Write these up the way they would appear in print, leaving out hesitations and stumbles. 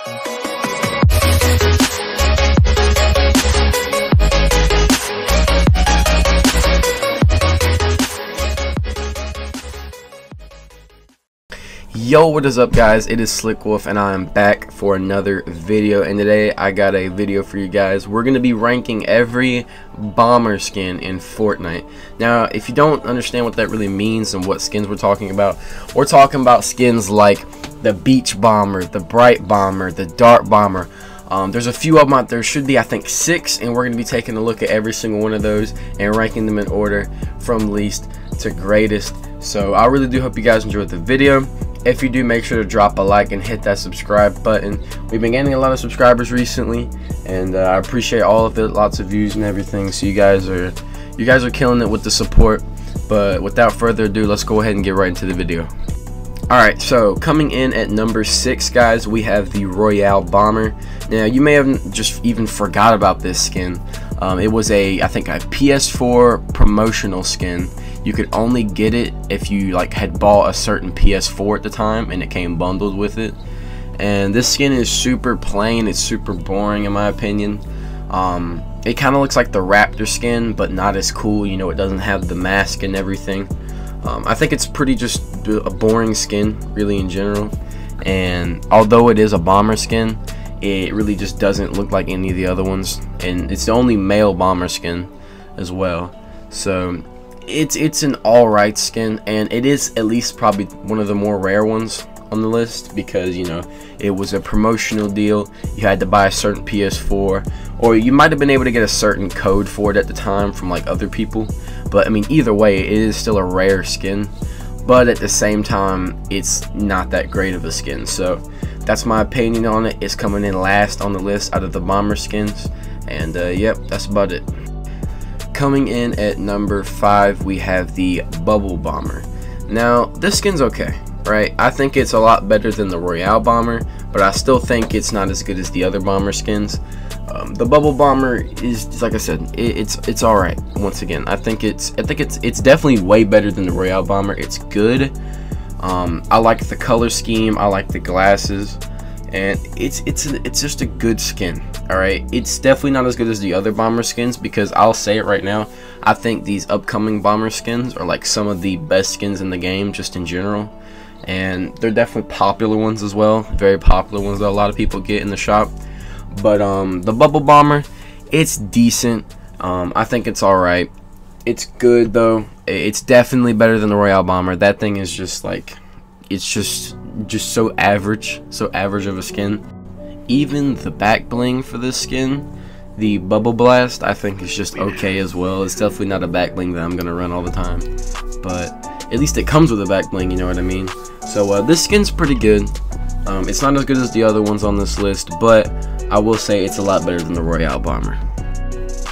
Yo, what is up guys? It is Slick Wolf and I am back for another video, and today I got a video for you guys. We're going to be ranking every bomber skin in Fortnite. Now, if you don't understand what that really means and what skins we're talking about skins like the beach bomber, the bright bomber, the dark bomber. There's a few of them out there. Should be, I think, 6, and we're going to be taking a look at every single one of those and ranking them in order from least to greatest. So I really do hope you guys enjoyed the video. If you do, make sure to drop a like and hit that subscribe button. We've been getting a lot of subscribers recently, and I appreciate all of it, lots of views and everything. So you guys are killing it with the support. But without further ado, let's go ahead and get right into the video. Alright, so coming in at number 6, guys, we have the Royale bomber. Now, you may have just even forgot about this skin. It was I think a PS4 promotional skin. You could only get it if you had bought a certain PS4 at the time, and it came bundled with it. And this skin is super plain. It's super boring in my opinion. It kind of looks like the Raptor skin, but not as cool. You know, it doesn't have the mask and everything. I think it's pretty just a boring skin, really, in general. And although it is a bomber skin, it really just doesn't look like any of the other ones. And it's the only male bomber skin as well. So it's an alright skin, and it is at least probably one of the more rare ones on the list, because, you know, it was a promotional deal. You had to buy a certain PS4, or you might have been able to get a certain code for it at the time from other people. But I mean, either way, it is still a rare skin, but at the same time, it's not that great of a skin. So that's my opinion on it. It's coming in last on the list out of the bomber skins, and yep, that's about it. Coming in at number 5, we have the Bubble Bomber. Now, this skin's okay, right? I think it's a lot better than the Royale Bomber, but I still think it's not as good as the other bomber skins. The Bubble Bomber is, like I said, it's all right. Once again, I think it's definitely way better than the Royale Bomber. It's good. I like the color scheme. I like the glasses, and it's just a good skin. All right, it's definitely not as good as the other bomber skins, because I'll say it right now, I think these upcoming bomber skins are some of the best skins in the game, just in general. And they're definitely popular ones as well, very popular ones that a lot of people get in the shop. But the Bubble Bomber, it's decent. I think it's alright. It's good though. It's definitely better than the Royale Bomber. That thing is just it's just so average of a skin. Even the back bling for this skin, the Bubble Blast, I think is just okay as well. It's definitely not a back bling that I'm gonna run all the time, but at least it comes with a back bling, you know what I mean? So this skin's pretty good. It's not as good as the other ones on this list, but I will say it's a lot better than the Royale Bomber.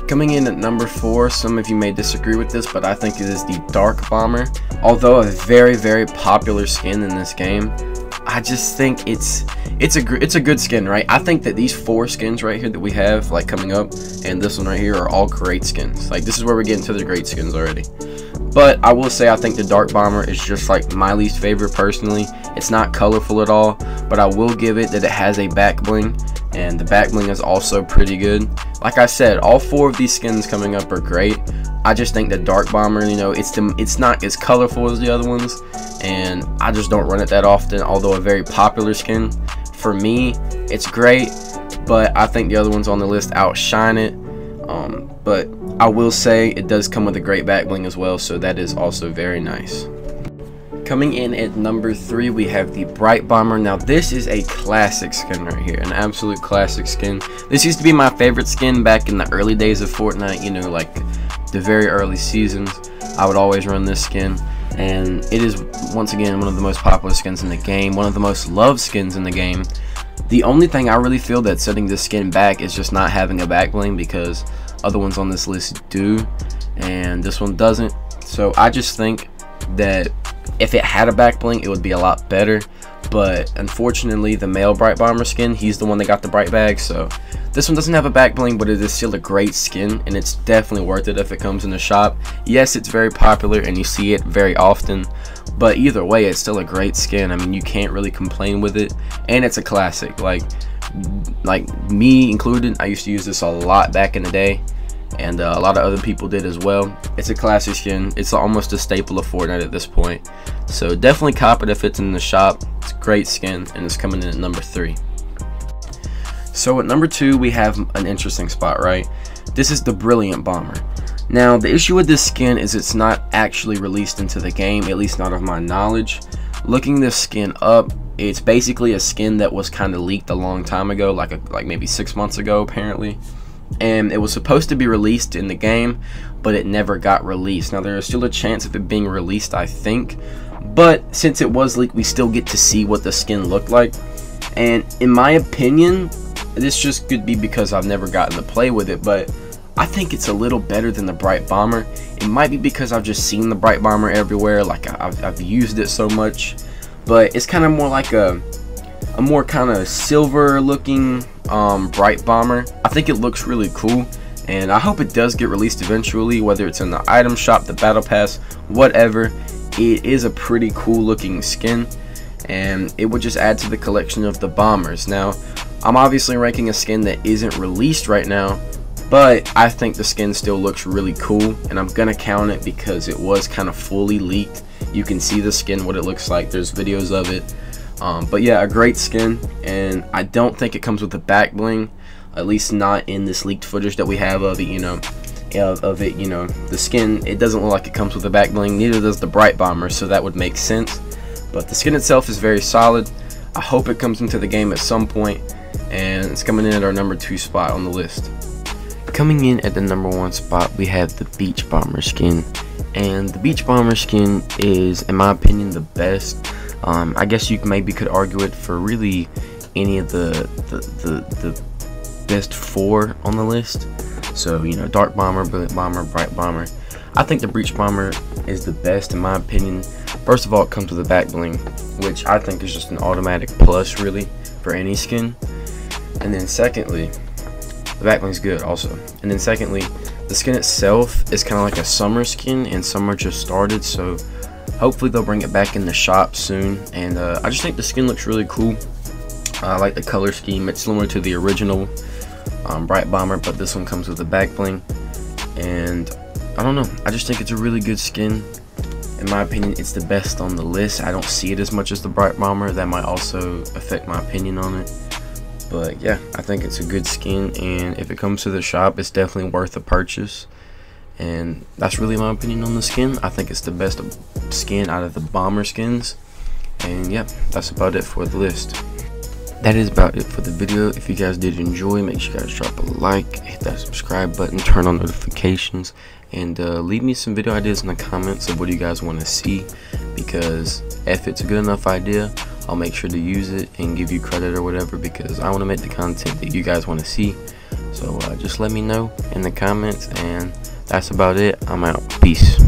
Coming in at number 4, some of you may disagree with this, but I think it is the Dark Bomber. Although a very, very popular skin in this game, I just think it's a good skin, right? I think that these 4 skins right here that we have coming up, and this one right here, are all great skins. This is where we're getting to the great skins already. But I will say I think the Dark Bomber is just my least favorite personally. It's not colorful at all, but I will give it that it has a back bling, and the back bling is also pretty good. Like I said, all 4 of these skins coming up are great. I just think the Dark Bomber, you know, it's not as colorful as the other ones, and I just don't run it that often. Although a very popular skin for me, it's great, but I think the other ones on the list outshine it. But I will say it does come with a great back bling as well, so that is also very nice. Coming in at number 3, we have the Bright Bomber. Now, this is a classic skin right here, an absolute classic skin. This used to be my favorite skin back in the early days of Fortnite, you know, the very early seasons. I would always run this skin, and it is, once again, one of the most popular skins in the game, one of the most loved skins in the game. The only thing I really feel that's setting this skin back is just not having a back bling, because other ones on this list do, and this one doesn't. So I just think that if it had a back bling, it would be a lot better. But unfortunately, the male Bright Bomber skin, he's the one that got the bright bag. So this one doesn't have a back bling, but it is still a great skin, and it's definitely worth it if it comes in the shop. Yes, it's very popular and you see it very often, but either way, it's still a great skin. I mean, you can't really complain with it, and it's a classic. like me included, I used to use this a lot back in the day, and a lot of other people did as well. It's a classic skin. It's almost a staple of Fortnite at this point, so definitely cop it if it's in the shop. It's a great skin, and it's coming in at number 3. So at number 2, we have an interesting spot, right? This is the Brilliant Bomber. Now, the issue with this skin is it's not actually released into the game, at least not of my knowledge. Looking this skin up, it's basically a skin that was kind of leaked a long time ago, like maybe 6 months ago apparently. And it was supposed to be released in the game, but it never got released. Now, there is still a chance of it being released, I think. But since it was leaked, we still get to see what the skin looked like. And in my opinion, this just could be because I've never gotten to play with it, but I think it's a little better than the Bright Bomber. It might be because I've just seen the Bright Bomber everywhere, like I've used it so much. But it's kind of more like a more kind of silver looking Bright Bomber. I think it looks really cool, and I hope it does get released eventually, whether it's in the item shop, the battle pass, whatever. It is a pretty cool looking skin, and it would just add to the collection of the bombers. Now, I'm obviously ranking a skin that isn't released right now, but I think the skin still looks really cool, and I'm gonna count it because it was kind of fully leaked. You can see the skin, what it looks like. There's videos of it. But yeah, a great skin, and I don't think it comes with the back bling, at least not in this leaked footage that we have of it. The skin, it doesn't look like it comes with the back bling. Neither does the Bright Bomber, so that would make sense. But the skin itself is very solid. I hope it comes into the game at some point, and it's coming in at our number 2 spot on the list. Coming in at the number 1 spot, we have the Beach Bomber skin, and the Beach Bomber skin is, in my opinion, the best. I guess you maybe could argue it for really any of the best 4 on the list. So, Dark Bomber, Brilliant Bomber, Bright Bomber. I think the Beach Bomber is the best in my opinion. First of all, it comes with a back bling, which I think is just an automatic plus really for any skin. And then secondly, the back bling's good also. And then secondly, the skin itself is kind of like a summer skin, and summer just started, so hopefully they'll bring it back in the shop soon. And I just think the skin looks really cool. I like the color scheme. It's similar to the original Bright Bomber, but this one comes with a back bling, and I don't know, I just think it's a really good skin. In my opinion, it's the best on the list. I don't see it as much as the Bright Bomber. That might also affect my opinion on it. But yeah, I think it's a good skin, and if it comes to the shop, it's definitely worth a purchase. And that's really my opinion on the skin. I think it's the best skin out of the bomber skins. And yeah, that's about it for the list. That is about it for the video. If you guys did enjoy, make sure you guys drop a like, hit that subscribe button, turn on notifications, and leave me some video ideas in the comments of what you guys want to see, because if it's a good enough idea, I'll make sure to use it and give you credit or whatever, because I want to make the content that you guys want to see. So just let me know in the comments, and that's about it. I'm out. Peace.